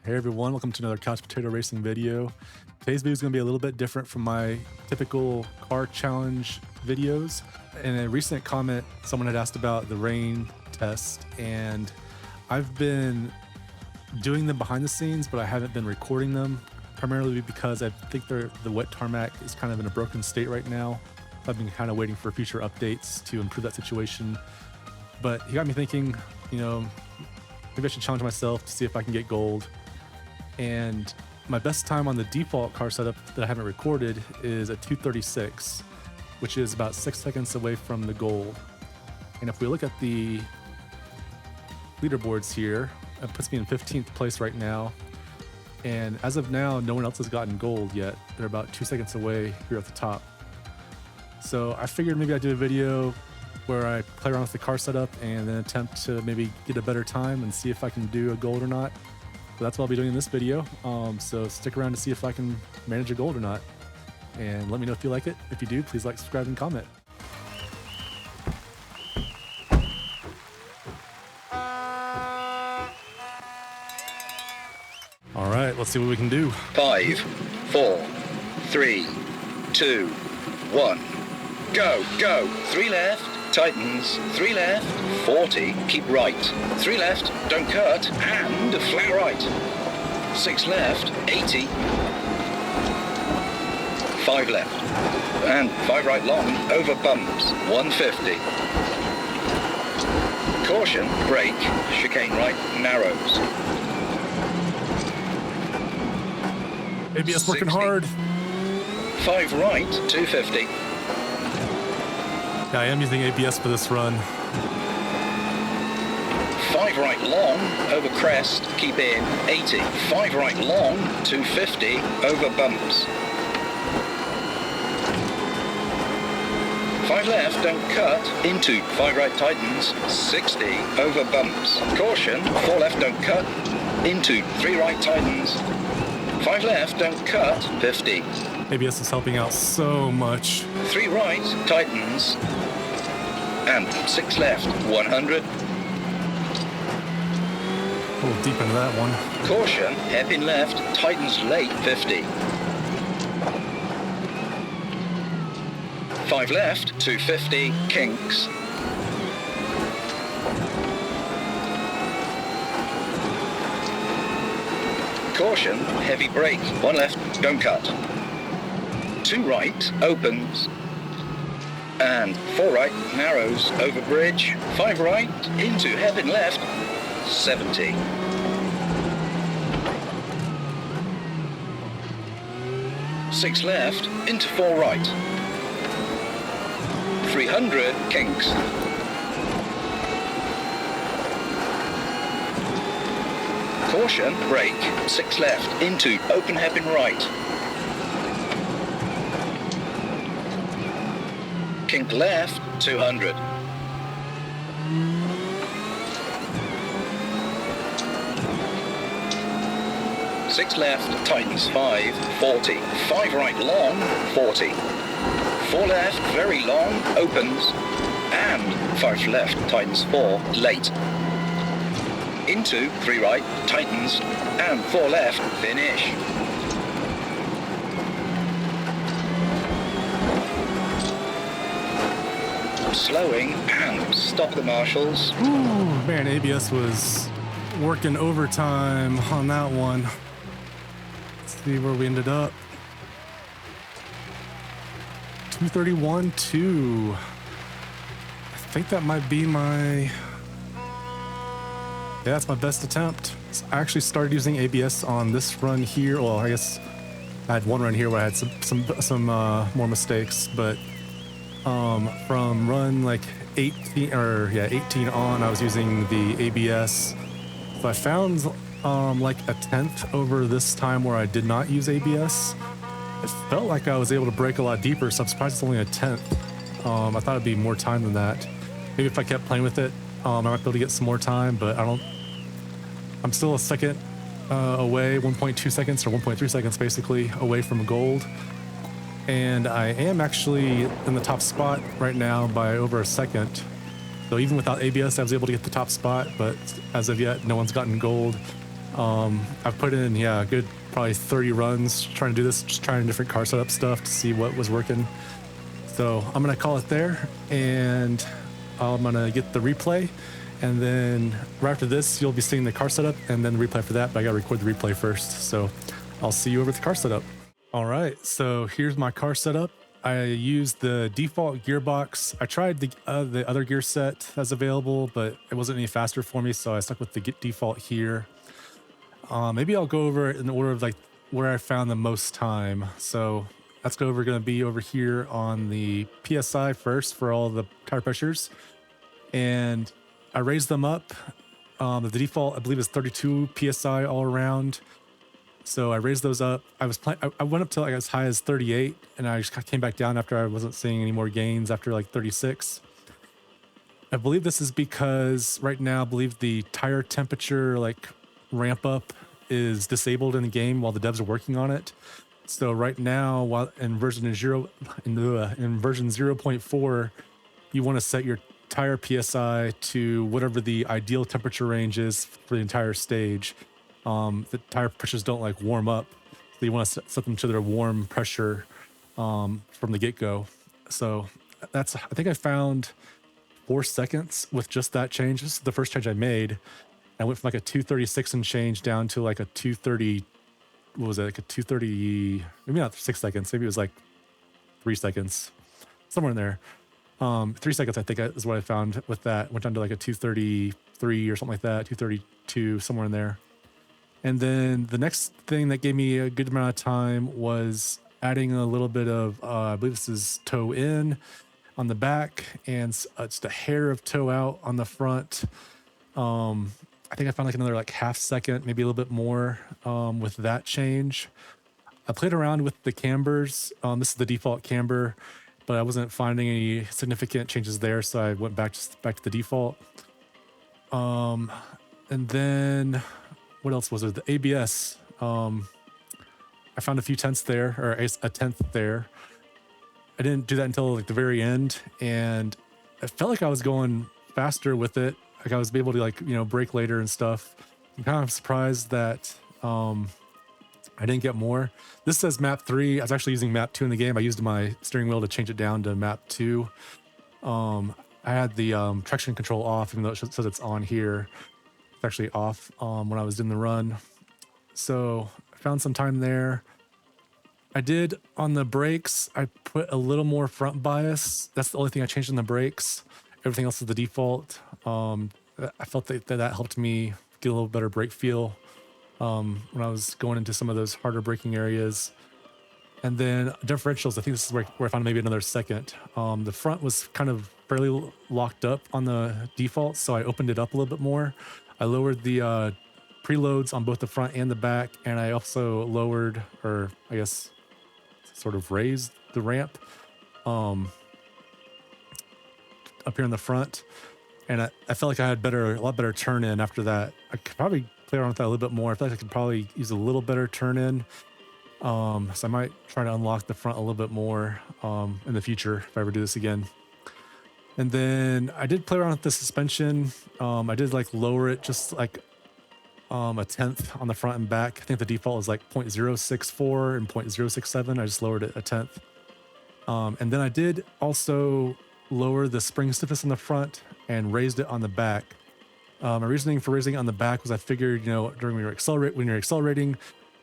Hey everyone, welcome to another Couch Potato Racing video. Today's video is going to be a little bit different from my typical car challenge videos. In a recent comment, someone had asked about the rain test, and I've been doing them behind the scenes, but I haven't been recording them, primarily because I think the wet tarmac is kind of in a broken state right now. I've been kind of waiting for future updates to improve that situation. But he got me thinking, maybe I should challenge myself to see if I can get gold. And my best time on the default car setup that I haven't recorded is a 2:36, which is about 6 seconds away from the gold. And if we look at the leaderboards here, it puts me in 15th place right now. And as of now, no one else has gotten gold yet. They're about 2 seconds away here at the top. So I figured maybe I'd do a video where I play around with the car setup and then attempt to maybe get a better time and see if I can do a gold or not. So that's what I'll be doing in this video. So stick around to see if I can manage a gold or not. And let me know if you like it. If you do, please like, subscribe, and comment. All right, let's see what we can do. 5, 4, 3, 2, 1. Go, go. 3 left, tightens. 3 left, 40, keep right. 3 left, don't cut, and flat right. 6 left, 80. 5 left, and 5 right long, over bumps, 150. Caution, brake, chicane right, narrows. ABS working 60. hard. 5 right, 250. Yeah, I am using ABS for this run. 5 right long, over crest, keep in, 80. 5 right long, 250, over bumps. 5 left, don't cut, into 5 right tightens, 60, over bumps. Caution, 4 left, don't cut, into 3 right tightens. 5 left, don't cut, 50. ABS is helping out so much. 3 right, tightens, and 6 left, 100. A little deep into that one. Caution, hairpin left, tightens late, 50. 5 left, 250, kinks. Caution, heavy brake, 1 left, don't cut. 2 right, opens. And 4 right, narrows, over bridge. 5 right, into hairpin left, 70. 6 left, into 4 right. 300, kinks. Caution, brake, 6 left, into open hairpin right. Kink left, 200. Six left, tightens 5, 40. 5 right long, 40. 4 left, very long, opens. And 5 left, tightens 4, late. Into 3 right, tightens, and 4 left, finish. Slowing and stop the marshals. Ooh, man, ABS was working overtime on that one. Let's see where we ended up. 231.2. I think that might be my... Yeah, that's my best attempt. So I actually started using ABS on this run here. Well, I guess I had one run here where I had some more mistakes, but from run like 18 on, I was using the ABS. So I found like a 1/10 over this time where I did not use ABS. It felt like I was able to brake a lot deeper, so I'm surprised it's only a 1/10. I thought it'd be more time than that. Maybe if I kept playing with it, I might be able to get some more time, but I'm still a second away, 1.2 seconds or 1.3 seconds basically away from gold. And I am actually in the top spot right now by over a second. So even without ABS, I was able to get the top spot, but as of yet, no one's gotten gold. I've put in, yeah, a good probably 30 runs trying to do this, just trying different car setup stuff to see what was working. So I'm gonna call it there, and I'm gonna get the replay, and then right after this, you'll be seeing the car setup and then the replay for that, but I gotta record the replay first. So I'll see you over at the car setup. All right, so here's my car setup. I used the default gearbox. I tried the other gear set that's available, but it wasn't any faster for me, so I stuck with the default here. Maybe I'll go over it in the order of like where I found the most time. So that's going to be over here on the PSI first for all the tire pressures, and I raised them up. The default, I believe, is 32 PSI all around. So I raised those up. I went up to like as high as 38, and I just came back down after I wasn't seeing any more gains after like 36. I believe this is because right now, I believe the tire temperature like ramp up is disabled in the game while the devs are working on it. So right now, while in version 0.4, you want to set your tire PSI to whatever the ideal temperature range is for the entire stage. The tire pressures don't like warm up, so you want to set them to their warm pressure from the get-go. So I think I found 4 seconds with just that change. This is the first change I made. I went from like a 236 and change down to like a 230. What was it? Like a 230, maybe not 6 seconds. Maybe it was like 3 seconds, somewhere in there. 3 seconds, I think, is what I found with that. Went down to like a 233 or something like that, 232, somewhere in there. And then the next thing that gave me a good amount of time was adding a little bit of, I believe this is toe in on the back, and just a hair of toe out on the front. I think I found like another like half second, maybe a little bit more with that change. I played around with the cambers. This is the default camber, but I wasn't finding any significant changes there, so I went back to the default. And then what else was there? The ABS. I found a few tenths there, or a tenth there. I didn't do that until like the very end, and I felt like I was going faster with it. Like I was able to like, brake later and stuff. I'm kind of surprised that I didn't get more. This says map 3. I was actually using map 2 in the game. I used my steering wheel to change it down to map 2. I had the traction control off, even though it says it's on here. It's actually off when I was in the run. So I found some time there. I did on the brakes, I put a little more front bias. That's the only thing I changed in the brakes. Everything else is the default. I felt that helped me get a little better brake feel when I was going into some of those harder braking areas. And then differentials, I think this is where I found maybe another second. The front was kind of fairly locked up on the default, so I opened it up a little bit more. I lowered the preloads on both the front and the back, and I also lowered, or I guess sort of raised the ramp up here in the front. And I felt like I had a lot better turn in after that. I could probably play around with that a little bit more. I feel like I could probably use a little better turn in. So I might try to unlock the front a little bit more in the future if I ever do this again. And then I did play around with the suspension. I did like lower it just like a tenth on the front and back. I think the default is like 0.064 and 0.067. I just lowered it a tenth. And then I did also lower the spring stiffness on the front and raised it on the back. My reasoning for raising it on the back was I figured, during when you're accelerating,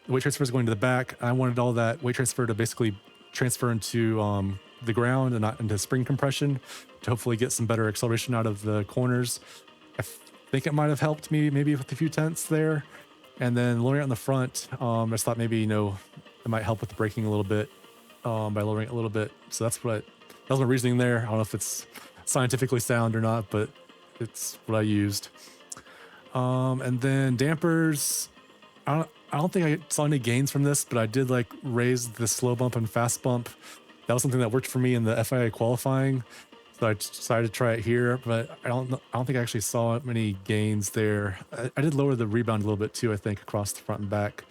the weight transfer is going to the back. I wanted all that weight transfer to basically transfer into the ground and not into spring compression to hopefully get some better acceleration out of the corners. I think it might have helped me maybe with a few tenths there. And then lowering it on the front, I just thought maybe, it might help with the braking a little bit by lowering it a little bit. So that was my reasoning there. I don't know if it's scientifically sound or not, but it's what I used. And then dampers, I don't think I saw any gains from this, but I did like raise the slow bump and fast bump. That was something that worked for me in the FIA qualifying. So I decided to try it here, but I don't think I actually saw many gains there. I did lower the rebound a little bit too, I think, across the front and back.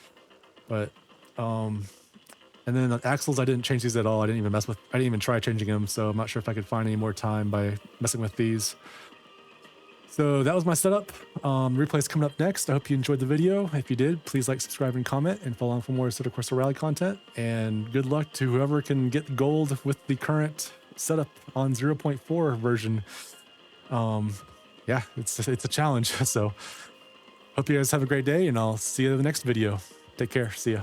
But and then the axles, I didn't change these at all. I didn't even try changing them, so I'm not sure if I could find any more time by messing with these. So that was my setup. Replay's coming up next. I hope you enjoyed the video. If you did, please like, subscribe, and comment, and follow on for more Assetto Corsa Rally content. And good luck to whoever can get gold with the current setup on 0.4 version. Yeah, it's a challenge. So hope you guys have a great day, and I'll see you in the next video. Take care. See ya.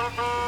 Thank you.